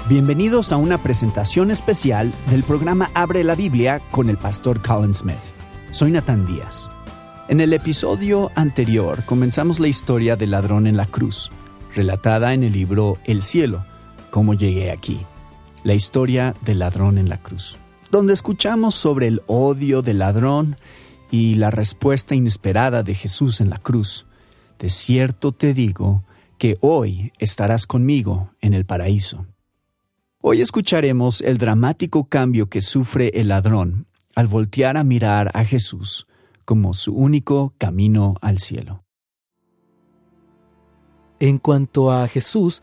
Bienvenidos a una presentación especial del programa Abre la Biblia con el pastor Colin Smith. Soy Nathan Díaz. En el episodio anterior comenzamos la historia del ladrón en la cruz, relatada en el libro El cielo, cómo llegué aquí. La historia del ladrón en la cruz, donde escuchamos sobre el odio del ladrón y la respuesta inesperada de Jesús en la cruz. De cierto te digo que hoy estarás conmigo en el paraíso. Hoy escucharemos el dramático cambio que sufre el ladrón al voltear a mirar a Jesús como su único camino al cielo. En cuanto a Jesús,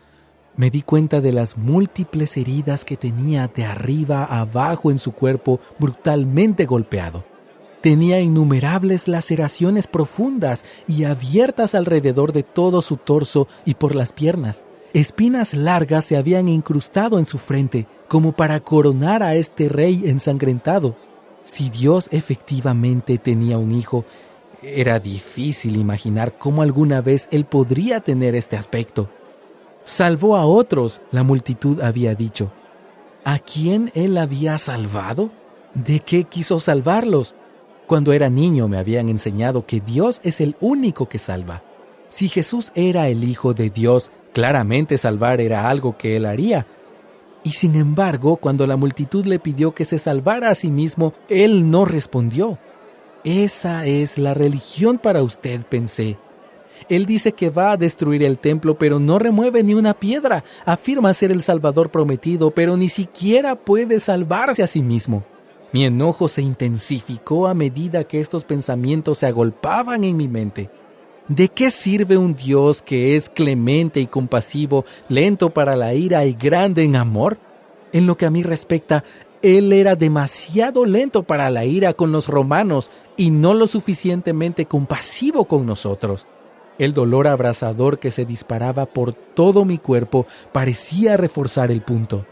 me di cuenta de las múltiples heridas que tenía de arriba a abajo en su cuerpo brutalmente golpeado. Tenía innumerables laceraciones profundas y abiertas alrededor de todo su torso y por las piernas. Espinas largas se habían incrustado en su frente, como para coronar a este rey ensangrentado. Si Dios efectivamente tenía un hijo, era difícil imaginar cómo alguna vez él podría tener este aspecto. Salvó a otros, la multitud había dicho. ¿A quién él había salvado? ¿De qué quiso salvarlos? Cuando era niño me habían enseñado que Dios es el único que salva. Si Jesús era el Hijo de Dios, claramente salvar era algo que él haría. Y sin embargo, cuando la multitud le pidió que se salvara a sí mismo, él no respondió. Esa es la religión para usted, pensé. Él dice que va a destruir el templo, pero no remueve ni una piedra. Afirma ser el Salvador prometido, pero ni siquiera puede salvarse a sí mismo. Mi enojo se intensificó a medida que estos pensamientos se agolpaban en mi mente. ¿De qué sirve un Dios que es clemente y compasivo, lento para la ira y grande en amor? En lo que a mí respecta, Él era demasiado lento para la ira con los romanos y no lo suficientemente compasivo con nosotros. El dolor abrasador que se disparaba por todo mi cuerpo parecía reforzar el punto.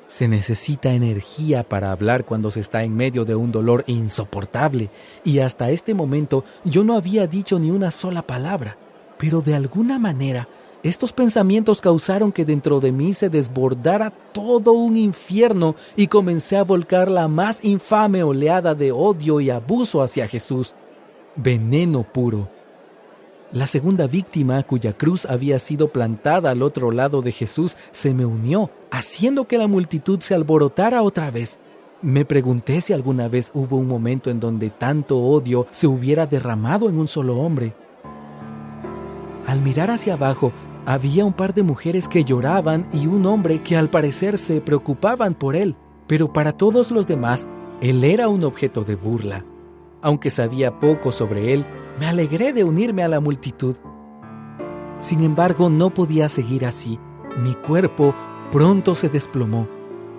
Se necesita energía para hablar cuando se está en medio de un dolor insoportable, y hasta este momento yo no había dicho ni una sola palabra. Pero de alguna manera, estos pensamientos causaron que dentro de mí se desbordara todo un infierno y comencé a volcar la más infame oleada de odio y abuso hacia Jesús. Veneno puro. La segunda víctima, cuya cruz había sido plantada al otro lado de Jesús, se me unió, haciendo que la multitud se alborotara otra vez. Me pregunté si alguna vez hubo un momento en donde tanto odio se hubiera derramado en un solo hombre. Al mirar hacia abajo, había un par de mujeres que lloraban y un hombre que al parecer se preocupaban por él, pero para todos los demás, él era un objeto de burla. Aunque sabía poco sobre él, me alegré de unirme a la multitud. Sin embargo, no podía seguir así. Mi cuerpo pronto se desplomó,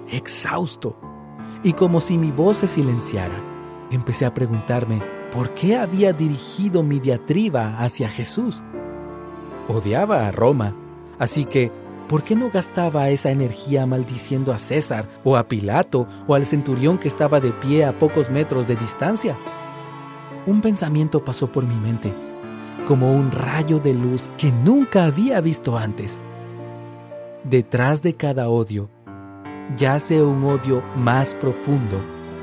exhausto. Y como si mi voz se silenciara, empecé a preguntarme por qué había dirigido mi diatriba hacia Jesús. Odiaba a Roma, así que ¿por qué no gastaba esa energía maldiciendo a César, o a Pilato, o al centurión que estaba de pie a pocos metros de distancia? Un pensamiento pasó por mi mente, como un rayo de luz que nunca había visto antes. Detrás de cada odio, yace un odio más profundo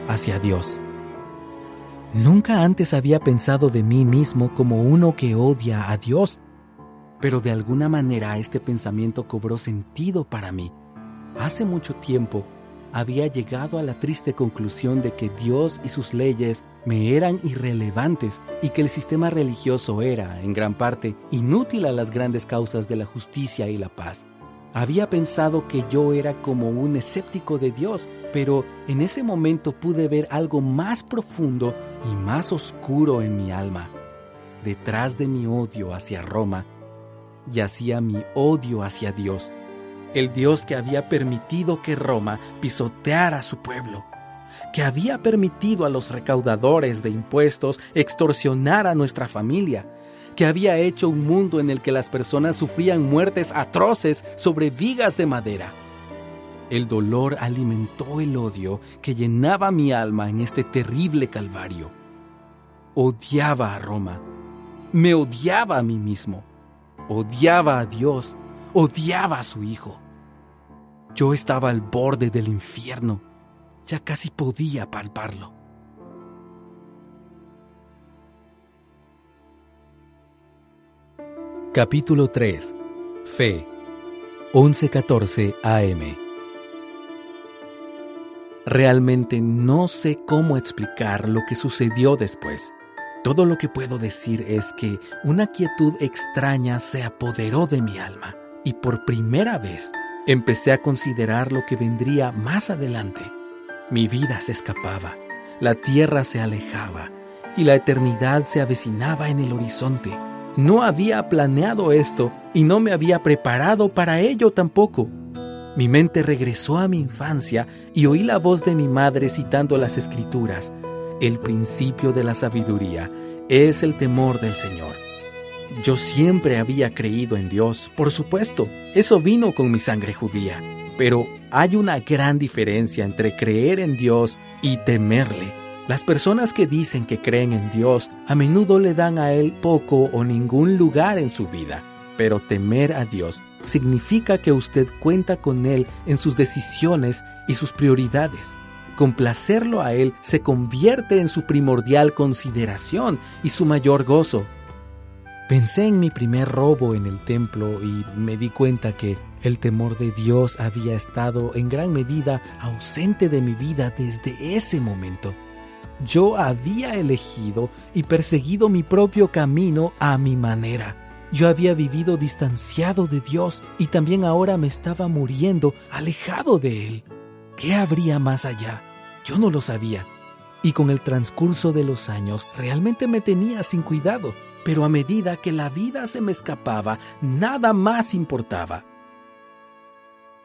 hacia Dios. Nunca antes había pensado de mí mismo como uno que odia a Dios, pero de alguna manera este pensamiento cobró sentido para mí. Hace mucho tiempo, había llegado a la triste conclusión de que Dios y sus leyes me eran irrelevantes y que el sistema religioso era, en gran parte, inútil a las grandes causas de la justicia y la paz. Había pensado que yo era como un escéptico de Dios, pero en ese momento pude ver algo más profundo y más oscuro en mi alma. Detrás de mi odio hacia Roma, yacía mi odio hacia Dios. El Dios que había permitido que Roma pisoteara a su pueblo, que había permitido a los recaudadores de impuestos extorsionar a nuestra familia, que había hecho un mundo en el que las personas sufrían muertes atroces sobre vigas de madera. El dolor alimentó el odio que llenaba mi alma en este terrible calvario. Odiaba a Roma, me odiaba a mí mismo, odiaba a Dios, odiaba a su Hijo. Yo estaba al borde del infierno. Ya casi podía palparlo. Capítulo 3. Fe. 11:14 AM. Realmente no sé cómo explicar lo que sucedió después. Todo lo que puedo decir es que una quietud extraña se apoderó de mi alma y por primera vez empecé a considerar lo que vendría más adelante. Mi vida se escapaba, la tierra se alejaba y la eternidad se avecinaba en el horizonte. No había planeado esto y no me había preparado para ello tampoco. Mi mente regresó a mi infancia y oí la voz de mi madre citando las Escrituras. El principio de la sabiduría es el temor del Señor. Yo siempre había creído en Dios, por supuesto, eso vino con mi sangre judía. Pero hay una gran diferencia entre creer en Dios y temerle. Las personas que dicen que creen en Dios a menudo le dan a Él poco o ningún lugar en su vida. Pero temer a Dios significa que usted cuenta con Él en sus decisiones y sus prioridades. Complacerlo a Él se convierte en su primordial consideración y su mayor gozo. Pensé en mi primer robo en el templo y me di cuenta que el temor de Dios había estado en gran medida ausente de mi vida desde ese momento. Yo había elegido y perseguido mi propio camino a mi manera. Yo había vivido distanciado de Dios y también ahora me estaba muriendo alejado de Él. ¿Qué habría más allá? Yo no lo sabía. Y con el transcurso de los años realmente me tenía sin cuidado. Pero a medida que la vida se me escapaba, nada más importaba.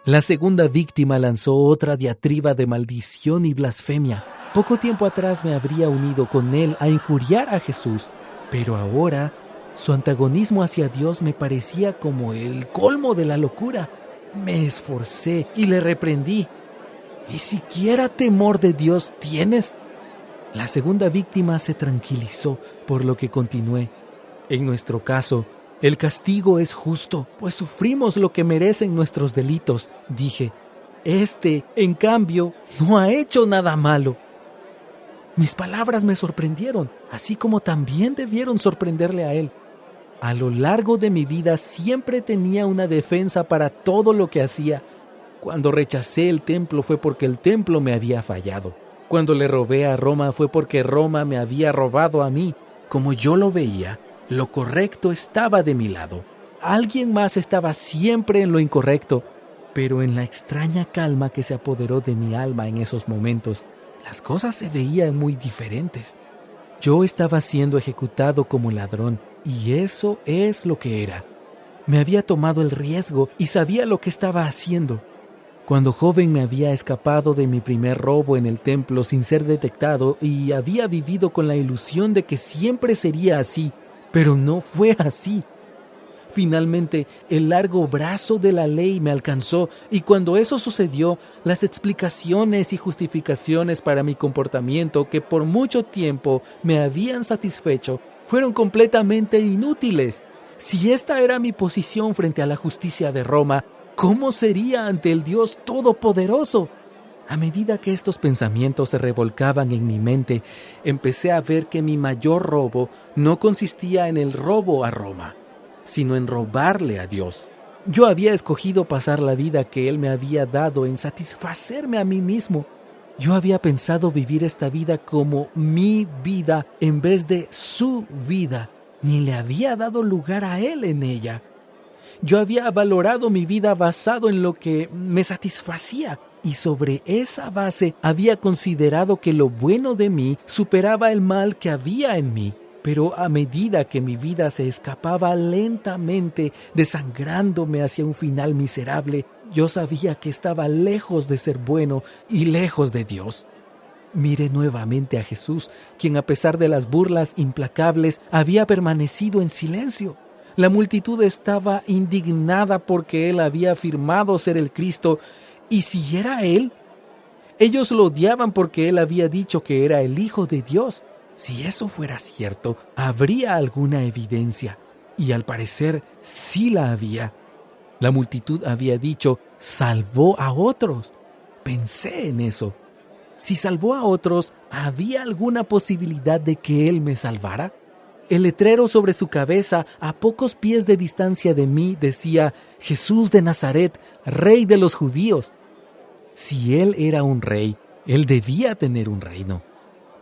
La segunda víctima lanzó otra diatriba de maldición y blasfemia. Poco tiempo atrás me habría unido con él a injuriar a Jesús, pero ahora su antagonismo hacia Dios me parecía como el colmo de la locura. Me esforcé y le reprendí. ¿Ni siquiera temor de Dios tienes? La segunda víctima se tranquilizó, por lo que continué. En nuestro caso, el castigo es justo, pues sufrimos lo que merecen nuestros delitos, dije. En cambio, no ha hecho nada malo. Mis palabras me sorprendieron, así como también debieron sorprenderle a él. A lo largo de mi vida siempre tenía una defensa para todo lo que hacía. Cuando rechacé el templo fue porque el templo me había fallado. Cuando le robé a Roma fue porque Roma me había robado a mí. Como yo lo veía, lo correcto estaba de mi lado. Alguien más estaba siempre en lo incorrecto, pero en la extraña calma que se apoderó de mi alma en esos momentos, las cosas se veían muy diferentes. Yo estaba siendo ejecutado como ladrón, y eso es lo que era. Me había tomado el riesgo y sabía lo que estaba haciendo. Cuando joven me había escapado de mi primer robo en el templo sin ser detectado y había vivido con la ilusión de que siempre sería así, pero no fue así. Finalmente, el largo brazo de la ley me alcanzó y cuando eso sucedió, las explicaciones y justificaciones para mi comportamiento que por mucho tiempo me habían satisfecho fueron completamente inútiles. Si esta era mi posición frente a la justicia de Roma, ¿cómo sería ante el Dios Todopoderoso? A medida que estos pensamientos se revolcaban en mi mente, empecé a ver que mi mayor robo no consistía en el robo a Roma, sino en robarle a Dios. Yo había escogido pasar la vida que Él me había dado en satisfacerme a mí mismo. Yo había pensado vivir esta vida como mi vida en vez de su vida, ni le había dado lugar a Él en ella. Yo había valorado mi vida basado en lo que me satisfacía y sobre esa base había considerado que lo bueno de mí superaba el mal que había en mí. Pero a medida que mi vida se escapaba lentamente, desangrándome hacia un final miserable, yo sabía que estaba lejos de ser bueno y lejos de Dios. Miré nuevamente a Jesús, quien a pesar de las burlas implacables había permanecido en silencio. La multitud estaba indignada porque Él había afirmado ser el Cristo, y si era Él, ellos lo odiaban porque Él había dicho que era el Hijo de Dios. Si eso fuera cierto, habría alguna evidencia, y al parecer sí la había. La multitud había dicho, salvó a otros. Pensé en eso. Si salvó a otros, ¿había alguna posibilidad de que Él me salvara? El letrero sobre su cabeza, a pocos pies de distancia de mí, decía, Jesús de Nazaret, Rey de los judíos. Si Él era un rey, Él debía tener un reino.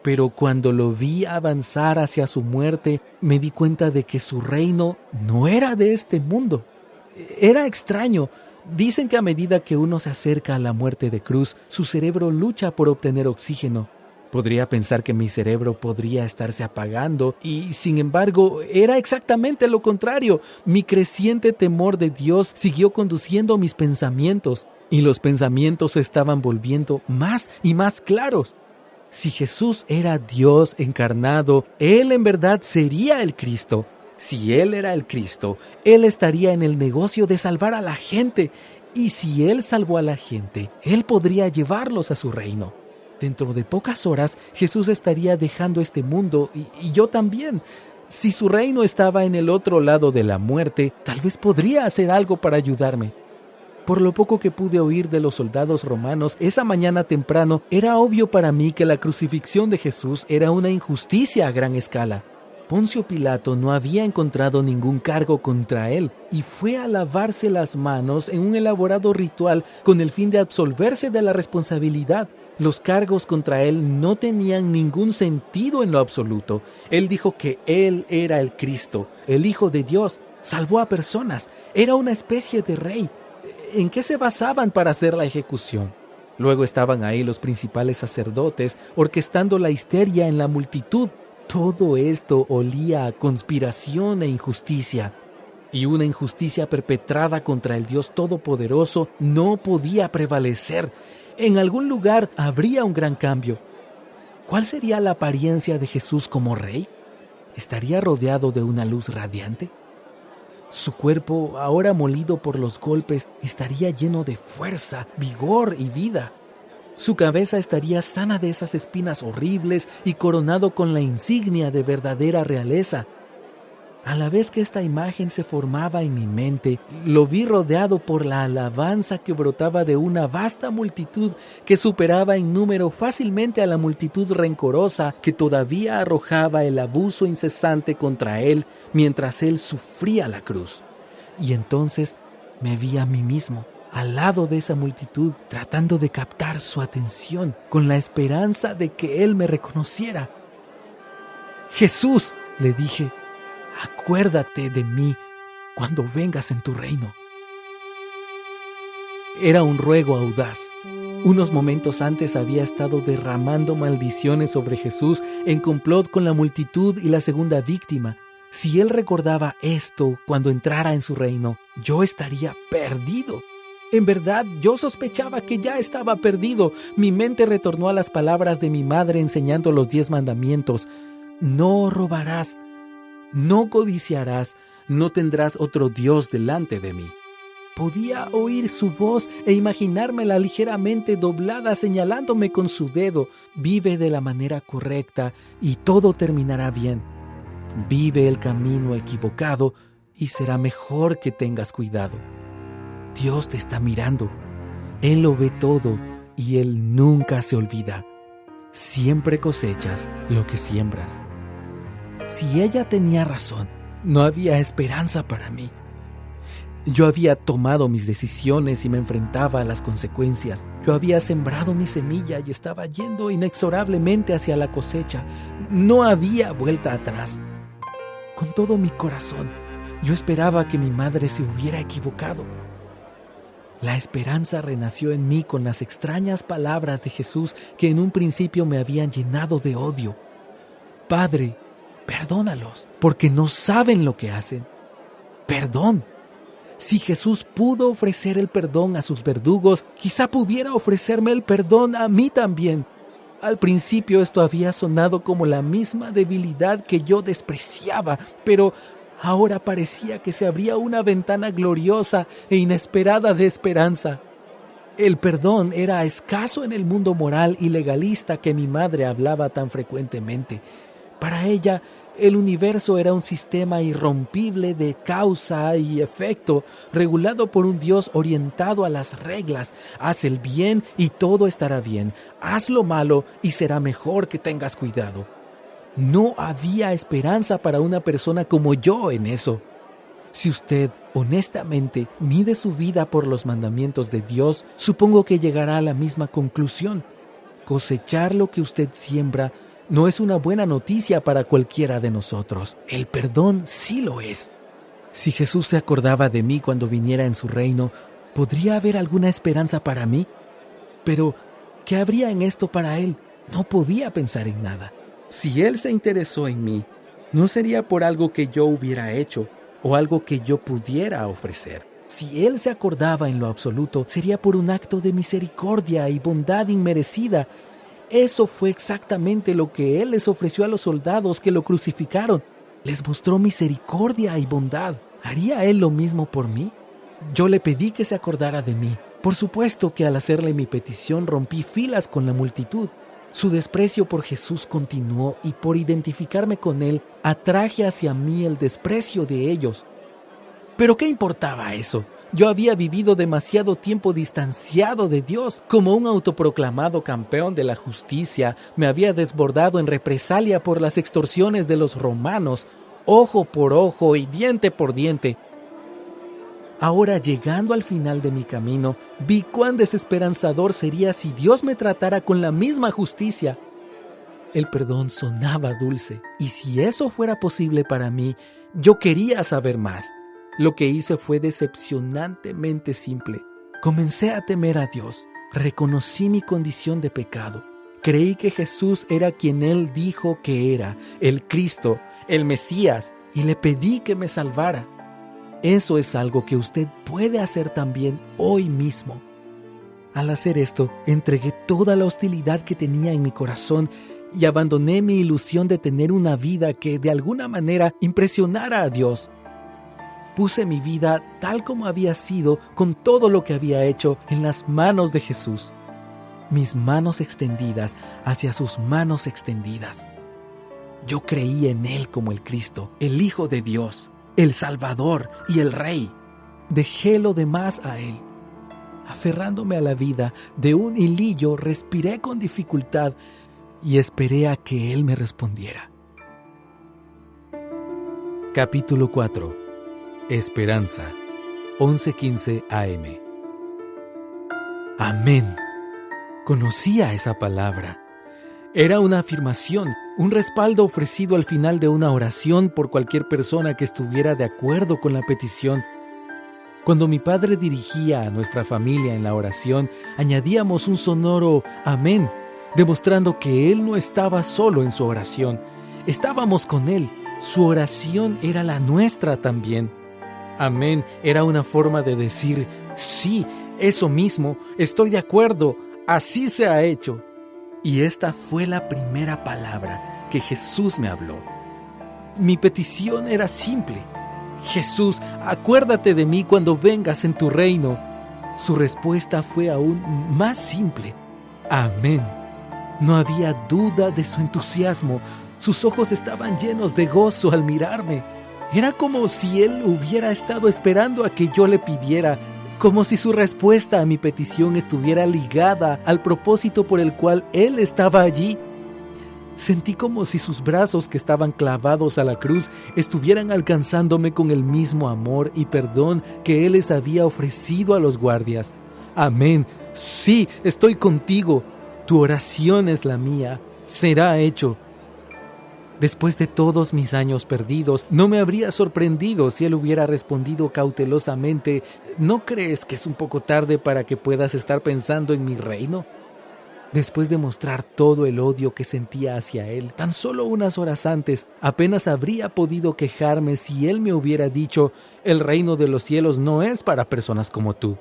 Pero cuando lo vi avanzar hacia su muerte, me di cuenta de que su reino no era de este mundo. Era extraño. Dicen que a medida que uno se acerca a la muerte de cruz, su cerebro lucha por obtener oxígeno. Podría pensar que mi cerebro podría estarse apagando y, sin embargo, era exactamente lo contrario. Mi creciente temor de Dios siguió conduciendo mis pensamientos y los pensamientos se estaban volviendo más y más claros. Si Jesús era Dios encarnado, Él en verdad sería el Cristo. Si Él era el Cristo, Él estaría en el negocio de salvar a la gente. Y si Él salvó a la gente, Él podría llevarlos a su reino. Dentro de pocas horas, Jesús estaría dejando este mundo y yo también. Si su reino estaba en el otro lado de la muerte, tal vez podría hacer algo para ayudarme. Por lo poco que pude oír de los soldados romanos esa mañana temprano, era obvio para mí que la crucifixión de Jesús era una injusticia a gran escala. Poncio Pilato no había encontrado ningún cargo contra él y fue a lavarse las manos en un elaborado ritual con el fin de absolverse de la responsabilidad. Los cargos contra él no tenían ningún sentido en lo absoluto. Él dijo que él era el Cristo, el Hijo de Dios, salvó a personas, era una especie de rey. ¿En qué se basaban para hacer la ejecución? Luego estaban ahí los principales sacerdotes orquestando la histeria en la multitud. Todo esto olía a conspiración e injusticia. Y una injusticia perpetrada contra el Dios Todopoderoso no podía prevalecer. En algún lugar habría un gran cambio. ¿Cuál sería la apariencia de Jesús como rey? ¿Estaría rodeado de una luz radiante? Su cuerpo, ahora molido por los golpes, estaría lleno de fuerza, vigor y vida. Su cabeza estaría sana de esas espinas horribles y coronado con la insignia de verdadera realeza. A la vez que esta imagen se formaba en mi mente, lo vi rodeado por la alabanza que brotaba de una vasta multitud que superaba en número fácilmente a la multitud rencorosa que todavía arrojaba el abuso incesante contra él mientras él sufría la cruz. Y entonces me vi a mí mismo, al lado de esa multitud, tratando de captar su atención con la esperanza de que él me reconociera. «Jesús», le dije, «acuérdate de mí cuando vengas en tu reino». Era un ruego audaz. Unos momentos antes había estado derramando maldiciones sobre Jesús en complot con la multitud y la segunda víctima. Si él recordaba esto cuando entrara en su reino, yo estaría perdido. En verdad, yo sospechaba que ya estaba perdido. Mi mente retornó a las palabras de mi madre enseñando los 10 mandamientos. No robarás, no codiciarás, no tendrás otro Dios delante de mí. Podía oír su voz e imaginármela ligeramente doblada señalándome con su dedo. Vive de la manera correcta y todo terminará bien. Vive el camino equivocado y será mejor que tengas cuidado. Dios te está mirando. Él lo ve todo y Él nunca se olvida. Siempre cosechas lo que siembras. Si ella tenía razón, no había esperanza para mí. Yo había tomado mis decisiones y me enfrentaba a las consecuencias. Yo había sembrado mi semilla y estaba yendo inexorablemente hacia la cosecha. No había vuelta atrás. Con todo mi corazón, yo esperaba que mi madre se hubiera equivocado. La esperanza renació en mí con las extrañas palabras de Jesús que en un principio me habían llenado de odio. Padre, perdónalos, porque no saben lo que hacen. Perdón. Si Jesús pudo ofrecer el perdón a sus verdugos, quizá pudiera ofrecerme el perdón a mí también. Al principio esto había sonado como la misma debilidad que yo despreciaba, pero ahora parecía que se abría una ventana gloriosa e inesperada de esperanza. El perdón era escaso en el mundo moral y legalista que mi madre hablaba tan frecuentemente. Para ella, el universo era un sistema irrompible de causa y efecto, regulado por un Dios orientado a las reglas. Haz el bien y todo estará bien. Haz lo malo y será mejor que tengas cuidado. No había esperanza para una persona como yo en eso. Si usted, honestamente, mide su vida por los mandamientos de Dios, supongo que llegará a la misma conclusión. Cosechar lo que usted siembra no es una buena noticia para cualquiera de nosotros. El perdón sí lo es. Si Jesús se acordaba de mí cuando viniera en su reino, ¿podría haber alguna esperanza para mí? Pero, ¿qué habría en esto para Él? No podía pensar en nada. Si Él se interesó en mí, no sería por algo que yo hubiera hecho o algo que yo pudiera ofrecer. Si Él se acordaba en lo absoluto, sería por un acto de misericordia y bondad inmerecida. Eso fue exactamente lo que Él les ofreció a los soldados que lo crucificaron. Les mostró misericordia y bondad. ¿Haría Él lo mismo por mí? Yo le pedí que se acordara de mí. Por supuesto que al hacerle mi petición rompí filas con la multitud. Su desprecio por Jesús continuó y por identificarme con Él, atraje hacia mí el desprecio de ellos. ¿Pero qué importaba eso? Yo había vivido demasiado tiempo distanciado de Dios. Como un autoproclamado campeón de la justicia, me había desbordado en represalia por las extorsiones de los romanos, ojo por ojo y diente por diente. Ahora, llegando al final de mi camino, vi cuán desesperanzador sería si Dios me tratara con la misma justicia. El perdón sonaba dulce, y si eso fuera posible para mí, yo quería saber más. Lo que hice fue decepcionantemente simple. Comencé a temer a Dios. Reconocí mi condición de pecado. Creí que Jesús era quien Él dijo que era, el Cristo, el Mesías, y le pedí que me salvara. Eso es algo que usted puede hacer también hoy mismo. Al hacer esto, entregué toda la hostilidad que tenía en mi corazón y abandoné mi ilusión de tener una vida que de alguna manera impresionara a Dios. Puse mi vida tal como había sido, con todo lo que había hecho, en las manos de Jesús. Mis manos extendidas hacia sus manos extendidas. Yo creí en Él como el Cristo, el Hijo de Dios, el Salvador y el Rey. Dejé lo demás a Él. Aferrándome a la vida, de un hilillo respiré con dificultad y esperé a que Él me respondiera. Capítulo 4. Esperanza, 11:15 AM. Amén. Conocía esa palabra. Era una afirmación, un respaldo ofrecido al final de una oración por cualquier persona que estuviera de acuerdo con la petición. Cuando mi padre dirigía a nuestra familia en la oración, añadíamos un sonoro amén, demostrando que él no estaba solo en su oración. Estábamos con él. Su oración era la nuestra también. Amén era una forma de decir, sí, eso mismo, estoy de acuerdo, así se ha hecho. Y esta fue la primera palabra que Jesús me habló. Mi petición era simple. Jesús, acuérdate de mí cuando vengas en tu reino. Su respuesta fue aún más simple. Amén. No había duda de su entusiasmo. Sus ojos estaban llenos de gozo al mirarme. Era como si Él hubiera estado esperando a que yo le pidiera, como si su respuesta a mi petición estuviera ligada al propósito por el cual Él estaba allí. Sentí como si sus brazos que estaban clavados a la cruz estuvieran alcanzándome con el mismo amor y perdón que Él les había ofrecido a los guardias. Amén. Sí, estoy contigo. Tu oración es la mía. Será hecho. Después de todos mis años perdidos, no me habría sorprendido si él hubiera respondido cautelosamente, ¿no crees que es un poco tarde para que puedas estar pensando en mi reino? Después de mostrar todo el odio que sentía hacia él, tan solo unas horas antes, apenas habría podido quejarme si él me hubiera dicho, el reino de los cielos no es para personas como tú.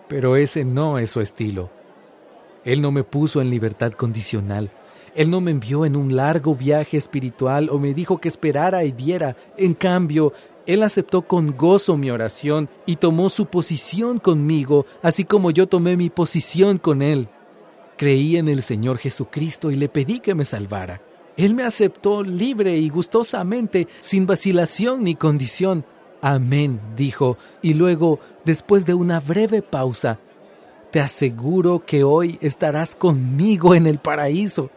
Pero ese no es su estilo. Él no me puso en libertad condicional. Él no me envió en un largo viaje espiritual o me dijo que esperara y viera. En cambio, Él aceptó con gozo mi oración y tomó su posición conmigo, así como yo tomé mi posición con Él. Creí en el Señor Jesucristo y le pedí que me salvara. Él me aceptó libre y gustosamente, sin vacilación ni condición. Amén, dijo, y luego, después de una breve pausa, te aseguro que hoy estarás conmigo en el paraíso.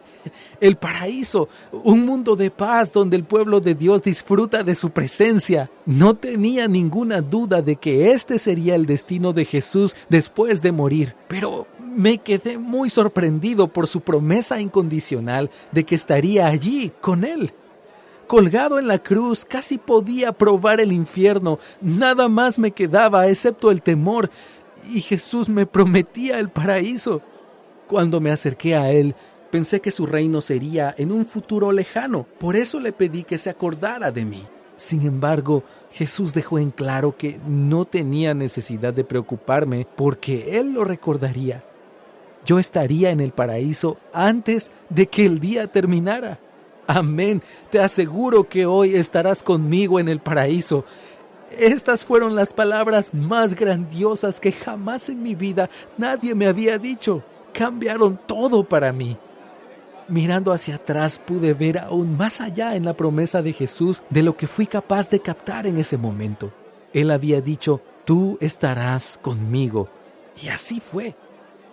El paraíso, un mundo de paz donde el pueblo de Dios disfruta de su presencia. No tenía ninguna duda de que este sería el destino de Jesús después de morir, pero me quedé muy sorprendido por su promesa incondicional de que estaría allí con Él. Colgado en la cruz, casi podía probar el infierno. Nada más me quedaba excepto el temor, y Jesús me prometía el paraíso. Cuando me acerqué a Él, pensé que su reino sería en un futuro lejano. Por eso le pedí que se acordara de mí. Sin embargo, Jesús dejó en claro que no tenía necesidad de preocuparme porque Él lo recordaría. Yo estaría en el paraíso antes de que el día terminara. Amén. Te aseguro que hoy estarás conmigo en el paraíso. Estas fueron las palabras más grandiosas que jamás en mi vida nadie me había dicho. Cambiaron todo para mí. Mirando hacia atrás pude ver aún más allá en la promesa de Jesús de lo que fui capaz de captar en ese momento. Él había dicho, tú estarás conmigo. Y así fue.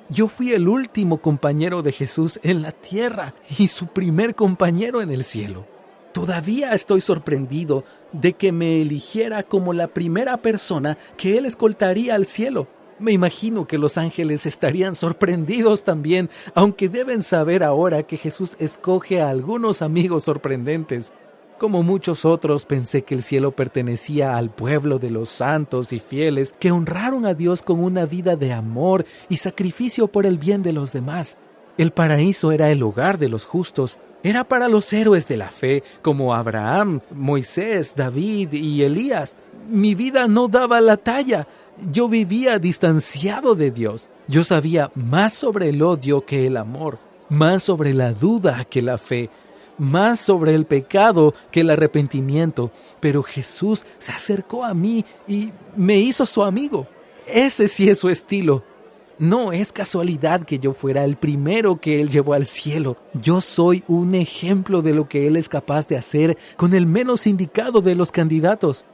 Yo fui el último compañero de Jesús en la tierra y su primer compañero en el cielo. Todavía estoy sorprendido de que me eligiera como la primera persona que Él escoltaría al cielo. Me imagino que los ángeles estarían sorprendidos también, aunque deben saber ahora que Jesús escoge a algunos amigos sorprendentes. Como muchos otros, pensé que el cielo pertenecía al pueblo de los santos y fieles que honraron a Dios con una vida de amor y sacrificio por el bien de los demás. El paraíso era el hogar de los justos. Era para los héroes de la fe, como Abraham, Moisés, David y Elías. Mi vida no daba la talla. Yo vivía distanciado de Dios. Yo sabía más sobre el odio que el amor, más sobre la duda que la fe, más sobre el pecado que el arrepentimiento. Pero Jesús se acercó a mí y me hizo su amigo. Ese sí es su estilo. No es casualidad que yo fuera el primero que Él llevó al cielo. Yo soy un ejemplo de lo que Él es capaz de hacer con el menos indicado de los candidatos.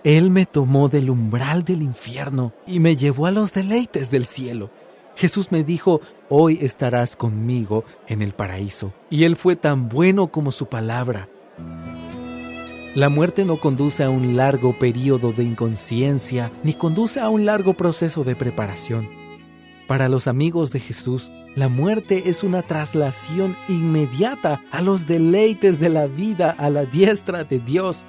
Él me tomó del umbral del infierno y me llevó a los deleites del cielo. Jesús me dijo, hoy estarás conmigo en el paraíso. Y Él fue tan bueno como su palabra. La muerte no conduce a un largo período de inconsciencia, ni conduce a un largo proceso de preparación. Para los amigos de Jesús, la muerte es una traslación inmediata a los deleites de la vida a la diestra de Dios.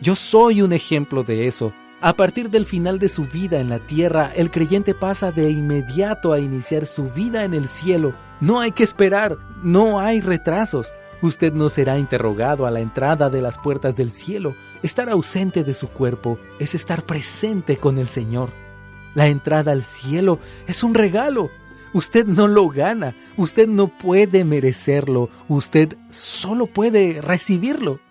Yo soy un ejemplo de eso. A partir del final de su vida en la tierra, el creyente pasa de inmediato a iniciar su vida en el cielo. No hay que esperar, no hay retrasos. Usted no será interrogado a la entrada de las puertas del cielo. Estar ausente de su cuerpo es estar presente con el Señor. La entrada al cielo es un regalo. Usted no lo gana, usted no puede merecerlo, usted solo puede recibirlo.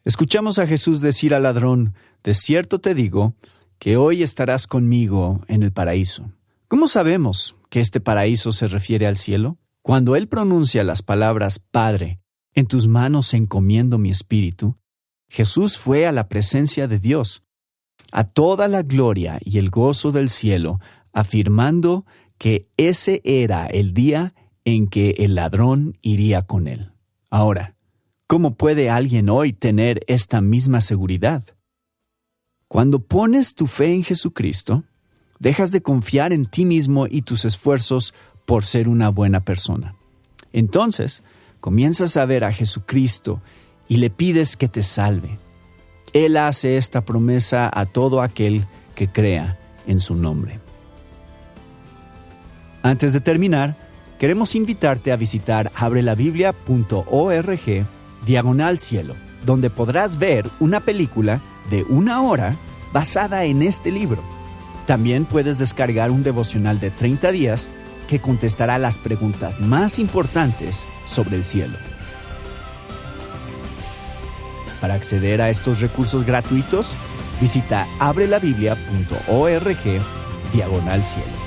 Escuchamos a Jesús decir al ladrón, de cierto te digo, que hoy estarás conmigo en el paraíso. ¿Cómo sabemos que este paraíso se refiere al cielo? Cuando Él pronuncia las palabras, Padre, en tus manos encomiendo mi espíritu, Jesús fue a la presencia de Dios, a toda la gloria y el gozo del cielo, afirmando que ese era el día en que el ladrón iría con Él. Ahora, ¿cómo puede alguien hoy tener esta misma seguridad? Cuando pones tu fe en Jesucristo, dejas de confiar en ti mismo y tus esfuerzos por ser una buena persona. Entonces, comienzas a ver a Jesucristo y le pides que te salve. Él hace esta promesa a todo aquel que crea en su nombre. Antes de terminar, queremos invitarte a visitar abrelabiblia.org/cielo, donde podrás ver una película de 1 hora basada en este libro. También puedes descargar un devocional de 30 días que contestará las preguntas más importantes sobre el cielo. Para acceder a estos recursos gratuitos, visita abrelabiblia.org/cielo.